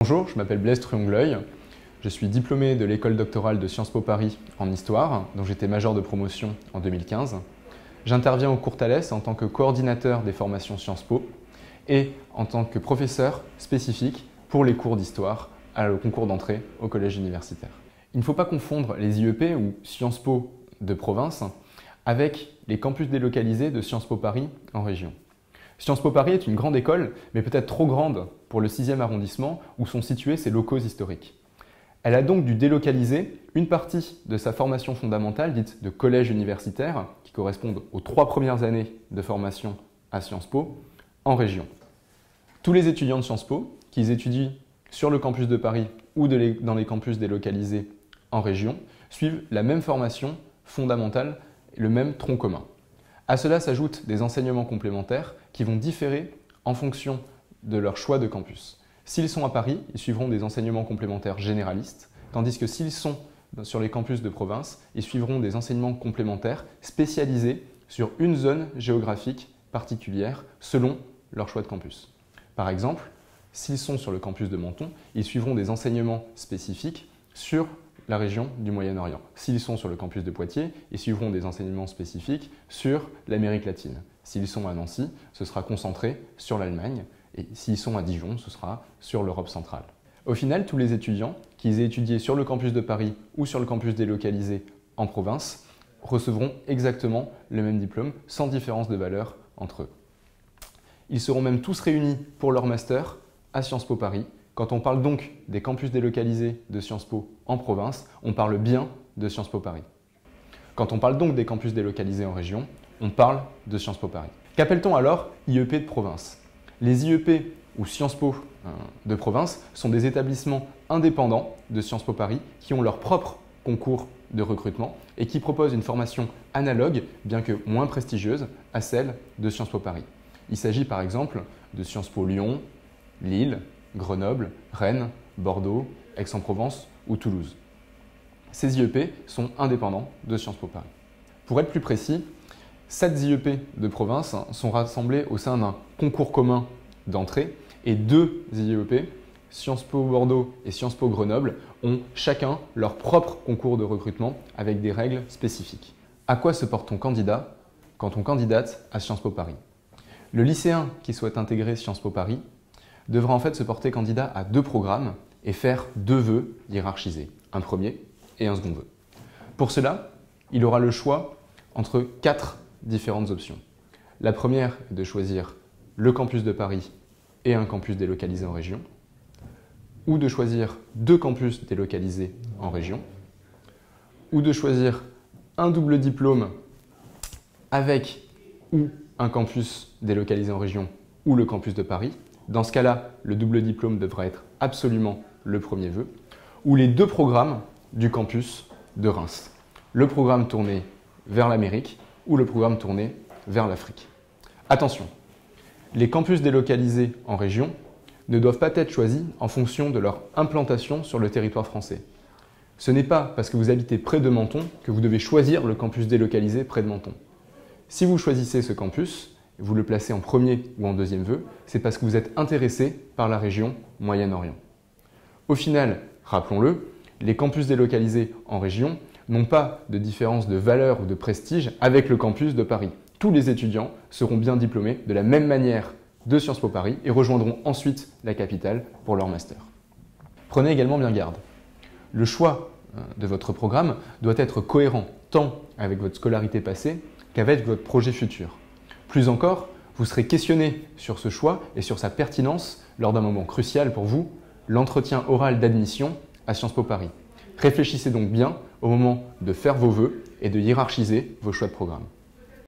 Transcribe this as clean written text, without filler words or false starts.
Bonjour, je m'appelle Blaise Triangleuil. Je suis diplômé de l'école doctorale de Sciences Po Paris en histoire, dont j'étais major de promotion en 2015. J'interviens au cours Thalès en tant que coordinateur des formations Sciences Po et en tant que professeur spécifique pour les cours d'histoire au concours d'entrée au collège universitaire. Il ne faut pas confondre les IEP ou Sciences Po de province avec les campus délocalisés de Sciences Po Paris en région. Sciences Po Paris est une grande école, mais peut-être trop grande pour le 6e arrondissement où sont situés ses locaux historiques. Elle a donc dû délocaliser une partie de sa formation fondamentale, dite de collège universitaire, qui correspondent aux 3 premières années de formation à Sciences Po, en région. Tous les étudiants de Sciences Po, qu'ils étudient sur le campus de Paris ou dans les campus délocalisés en région, suivent la même formation fondamentale et le même tronc commun. À cela s'ajoutent des enseignements complémentaires qui vont différer en fonction de leur choix de campus. S'ils sont à Paris, ils suivront des enseignements complémentaires généralistes, tandis que s'ils sont sur les campus de province, ils suivront des enseignements complémentaires spécialisés sur une zone géographique particulière selon leur choix de campus. Par exemple, s'ils sont sur le campus de Menton, ils suivront des enseignements spécifiques sur la région du Moyen-Orient. S'ils sont sur le campus de Poitiers, ils suivront des enseignements spécifiques sur l'Amérique latine. S'ils sont à Nancy, ce sera concentré sur l'Allemagne. Et s'ils sont à Dijon, ce sera sur l'Europe centrale. Au final, tous les étudiants, qu'ils aient étudié sur le campus de Paris ou sur le campus délocalisé en province, recevront exactement le même diplôme, sans différence de valeur entre eux. Ils seront même tous réunis pour leur master à Sciences Po Paris. Quand on parle donc des campus délocalisés de Sciences Po en province, on parle bien de Sciences Po Paris. Quand on parle donc des campus délocalisés en région, on parle de Sciences Po Paris. Qu'appelle-t-on alors IEP de province ? Les IEP ou Sciences Po de province sont des établissements indépendants de Sciences Po Paris qui ont leur propre concours de recrutement et qui proposent une formation analogue, bien que moins prestigieuse, à celle de Sciences Po Paris. Il s'agit par exemple de Sciences Po Lyon, Lille, Grenoble, Rennes, Bordeaux, Aix-en-Provence ou Toulouse. Ces IEP sont indépendants de Sciences Po Paris. Pour être plus précis, 7 IEP de province sont rassemblés au sein d'un concours commun d'entrée et 2 IEP, Sciences Po Bordeaux et Sciences Po Grenoble, ont chacun leur propre concours de recrutement avec des règles spécifiques. À quoi se porte-t-on candidat quand on candidate à Sciences Po Paris ? Le lycéen qui souhaite intégrer Sciences Po Paris devra en fait se porter candidat à 2 programmes et faire 2 vœux hiérarchisés, un premier et un second vœu. Pour cela, il aura le choix entre 4 différentes options. La première est de choisir le campus de Paris et un campus délocalisé en région, ou de choisir 2 campus délocalisés en région, ou de choisir un double diplôme avec ou un campus délocalisé en région ou le campus de Paris. Dans ce cas-là, le double diplôme devra être absolument le premier vœu, ou les 2 programmes du campus de Reims. Le programme tourné vers l'Amérique ou le programme tourné vers l'Afrique. Attention, les campus délocalisés en région ne doivent pas être choisis en fonction de leur implantation sur le territoire français. Ce n'est pas parce que vous habitez près de Menton que vous devez choisir le campus délocalisé près de Menton. Si vous choisissez ce campus, vous le placez en premier ou en deuxième vœu, c'est parce que vous êtes intéressé par la région Moyen-Orient. Au final, rappelons-le, les campus délocalisés en région n'ont pas de différence de valeur ou de prestige avec le campus de Paris. Tous les étudiants seront bien diplômés de la même manière de Sciences Po Paris et rejoindront ensuite la capitale pour leur master. Prenez également bien garde. Le choix de votre programme doit être cohérent tant avec votre scolarité passée qu'avec votre projet futur. Plus encore, vous serez questionné sur ce choix et sur sa pertinence lors d'un moment crucial pour vous, l'entretien oral d'admission à Sciences Po Paris. Réfléchissez donc bien au moment de faire vos vœux et de hiérarchiser vos choix de programme.